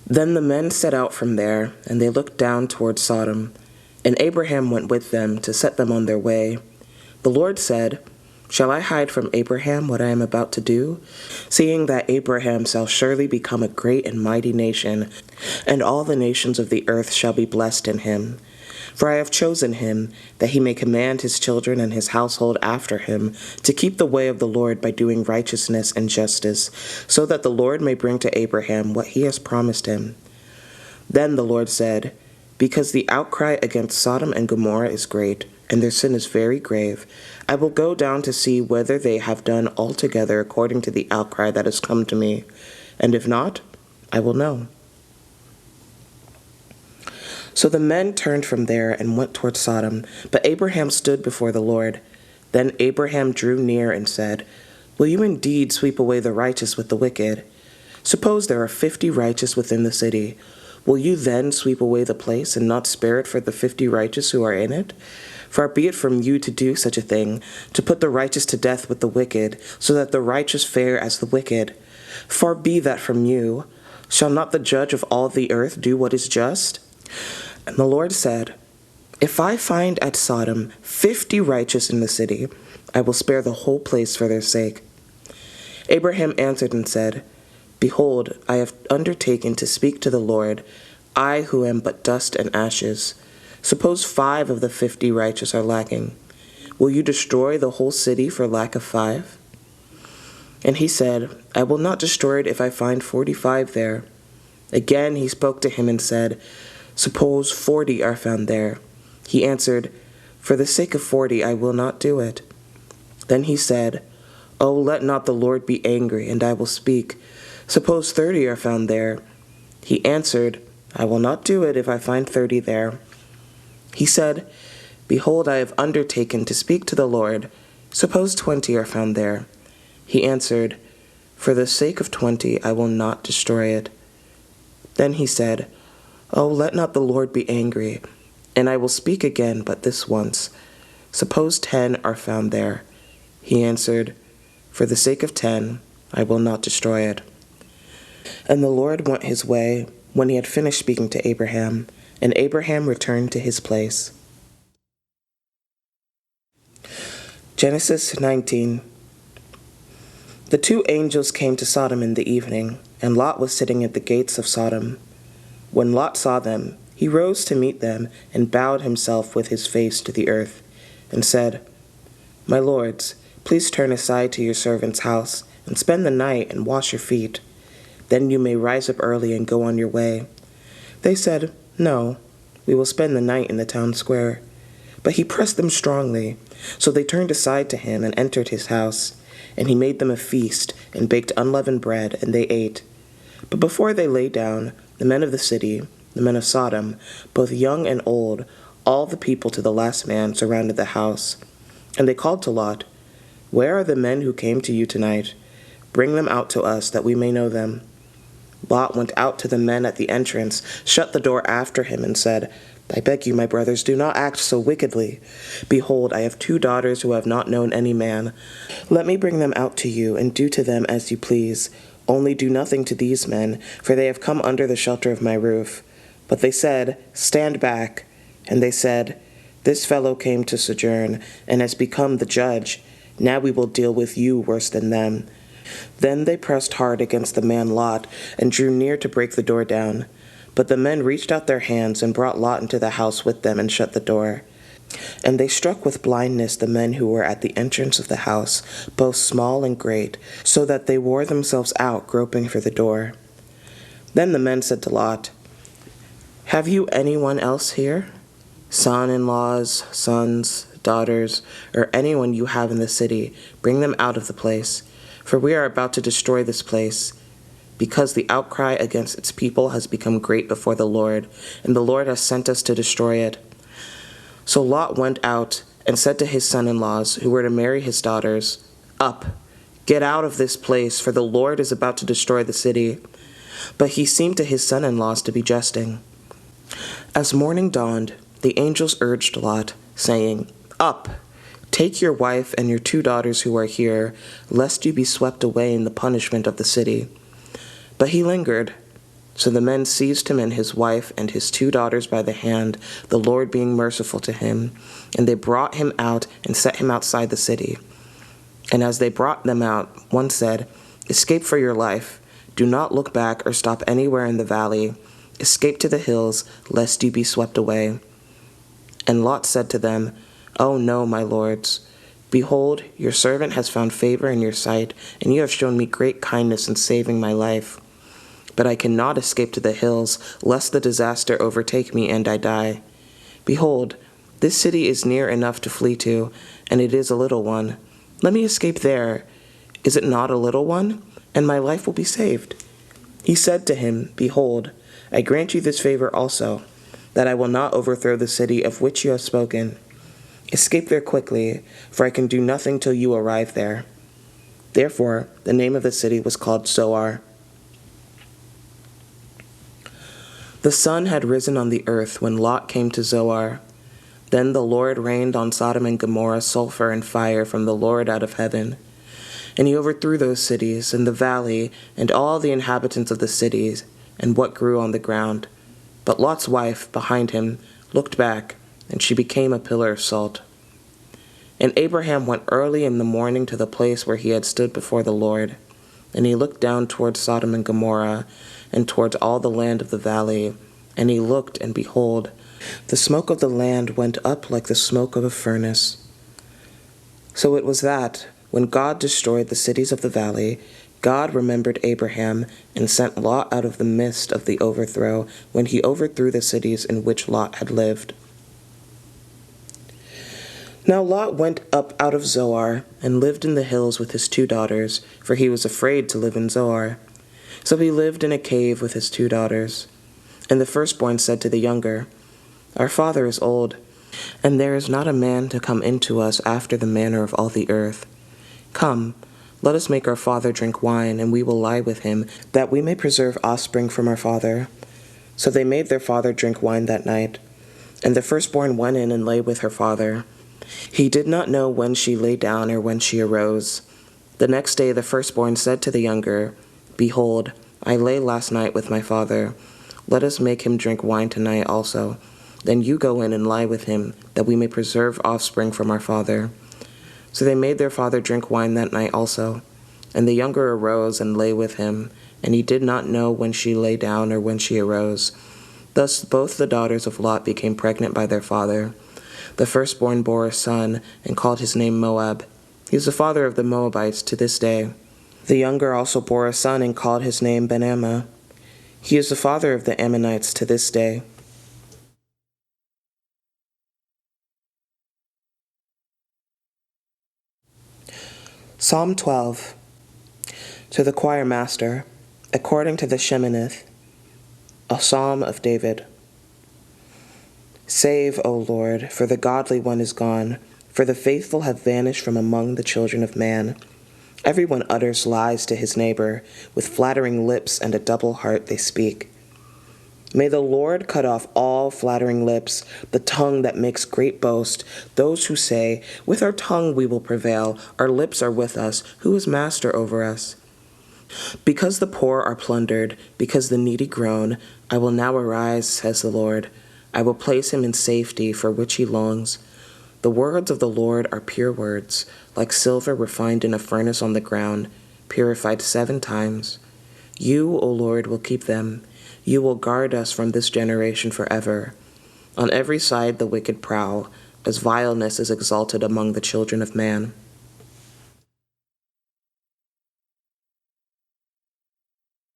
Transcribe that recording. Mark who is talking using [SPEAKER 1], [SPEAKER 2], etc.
[SPEAKER 1] Then the men set out from there, and they looked down toward Sodom. And Abraham went with them to set them on their way. The Lord said, Shall I hide from Abraham what I am about to do? Seeing that Abraham shall surely become a great and mighty nation, and all the nations of the earth shall be blessed in him. For I have chosen him, that he may command his children and his household after him, to keep the way of the Lord by doing righteousness and justice, so that the Lord may bring to Abraham what he has promised him. Then the Lord said, Because the outcry against Sodom and Gomorrah is great, and their sin is very grave, I will go down to see whether they have done altogether according to the outcry that has come to me, and if not, I will know. So the men turned from there and went toward Sodom, but Abraham stood before the Lord. Then Abraham drew near and said, Will you indeed sweep away the righteous with the wicked? Suppose there are 50 righteous within the city. Will you then sweep away the place and not spare it for the 50 righteous who are in it? Far be it from you to do such a thing, to put the righteous to death with the wicked, so that the righteous fare as the wicked. Far be that from you. Shall not the judge of all the earth do what is just? And the Lord said, If I find at Sodom 50 righteous in the city, I will spare the whole place for their sake. Abraham answered and said, Behold, I have undertaken to speak to the Lord, I who am but dust and ashes. Suppose 5 of the 50 righteous are lacking. Will you destroy the whole city for lack of 5? And he said, I will not destroy it if I find 45 there. Again he spoke to him and said, Suppose 40 are found there. He answered, For the sake of 40 I will not do it. Then he said, Oh, let not the Lord be angry, and I will speak. Suppose 30 are found there. He answered, I will not do it if I find 30 there. He said, Behold, I have undertaken to speak to the Lord. Suppose 20 are found there. He answered, For the sake of 20 I will not destroy it. Then he said, Oh, let not the Lord be angry, and I will speak again but this once. Suppose 10 are found there. He answered, For the sake of 10, I will not destroy it. And the Lord went his way when he had finished speaking to Abraham, and Abraham returned to his place. Genesis 19. The 2 angels came to Sodom in the evening, and Lot was sitting at the gates of Sodom. When Lot saw them, he rose to meet them and bowed himself with his face to the earth, and said, My lords, please turn aside to your servant's house, and spend the night and wash your feet. Then you may rise up early and go on your way. They said, No, we will spend the night in the town square. But he pressed them strongly, so they turned aside to him and entered his house. And he made them a feast, and baked unleavened bread, and they ate. But before they lay down, the men of the city, the men of Sodom, both young and old, all the people to the last man, surrounded the house. And they called to Lot, Where are the men who came to you tonight? Bring them out to us, that we may know them. Lot went out to the men at the entrance, shut the door after him, and said, I beg you, my brothers, do not act so wickedly. Behold, I have 2 daughters who have not known any man. Let me bring them out to you, and do to them as you please. Only do nothing to these men, for they have come under the shelter of my roof. But they said, Stand back. And they said, This fellow came to sojourn, and has become the judge. Now we will deal with you worse than them. Then they pressed hard against the man Lot, and drew near to break the door down. But the men reached out their hands, and brought Lot into the house with them, and shut the door. And they struck with blindness the men who were at the entrance of the house, both small and great, so that they wore themselves out, groping for the door. Then the men said to Lot, Have you anyone else here? Son-in-laws, sons, daughters, or anyone you have in the city, bring them out of the place, for we are about to destroy this place, because the outcry against its people has become great before the Lord, and the Lord has sent us to destroy it. So Lot went out and said to his son-in-laws, who were to marry his daughters, Up, get out of this place, for the Lord is about to destroy the city. But he seemed to his son-in-laws to be jesting. As morning dawned, the angels urged Lot, saying, Up, take your wife and your 2 daughters who are here, lest you be swept away in the punishment of the city. But he lingered. So the men seized him and his wife and his 2 daughters by the hand, the Lord being merciful to him. And they brought him out and set him outside the city. And as they brought them out, one said, "Escape for your life. Do not look back or stop anywhere in the valley. Escape to the hills, lest you be swept away." And Lot said to them, "Oh no, my lords. Behold, your servant has found favor in your sight, and you have shown me great kindness in saving my life. But I cannot escape to the hills, lest the disaster overtake me and I die. Behold, this city is near enough to flee to, and it is a little one. Let me escape there. Is it not a little one? And my life will be saved." He said to him, "Behold, I grant you this favor also, that I will not overthrow the city of which you have spoken. Escape there quickly, for I can do nothing till you arrive there." Therefore, the name of the city was called Zoar. The sun had risen on the earth when Lot came to Zoar. Then the Lord rained on Sodom and Gomorrah sulfur and fire from the Lord out of heaven. And he overthrew those cities and the valley and all the inhabitants of the cities and what grew on the ground. But Lot's wife, behind him, looked back, and she became a pillar of salt. And Abraham went early in the morning to the place where he had stood before the Lord. And he looked down toward Sodom and Gomorrah, and towards all the land of the valley. And he looked, and behold, the smoke of the land went up like the smoke of a furnace. So it was that, when God destroyed the cities of the valley, God remembered Abraham and sent Lot out of the midst of the overthrow, when he overthrew the cities in which Lot had lived. Now Lot went up out of Zoar and lived in the hills with his 2 daughters, for he was afraid to live in Zoar. So he lived in a cave with his 2 daughters. And the firstborn said to the younger, "Our father is old, and there is not a man to come into us after the manner of all the earth. Come, let us make our father drink wine, and we will lie with him, that we may preserve offspring from our father." So they made their father drink wine that night. And the firstborn went in and lay with her father. He did not know when she lay down or when she arose. The next day the firstborn said to the younger, "Behold, I lay last night with my father. Let us make him drink wine tonight also. Then you go in and lie with him, that we may preserve offspring from our father." So they made their father drink wine that night also. And the younger arose and lay with him, and he did not know when she lay down or when she arose. Thus both the daughters of Lot became pregnant by their father. The firstborn bore a son, and called his name Moab. He is the father of the Moabites to this day. The younger also bore a son, and called his name Ben-Ammi. He is the father of the Ammonites to this day. Psalm 12. To the choir master, according to the Sheminith, a psalm of David. Save, O Lord, for the godly one is gone, for the faithful have vanished from among the children of man. Everyone utters lies to his neighbor, with flattering lips and a double heart they speak. May the Lord cut off all flattering lips, the tongue that makes great boast, those who say, "With our tongue we will prevail, our lips are with us, who is master over us?" Because the poor are plundered, because the needy groan, I will now arise, says the Lord. I will place him in safety for which he longs. The words of the Lord are pure words, like silver refined in a furnace on the ground, purified 7 times. You, O Lord, will keep them. You will guard us from this generation forever. On every side the wicked prowl, as vileness is exalted among the children of man.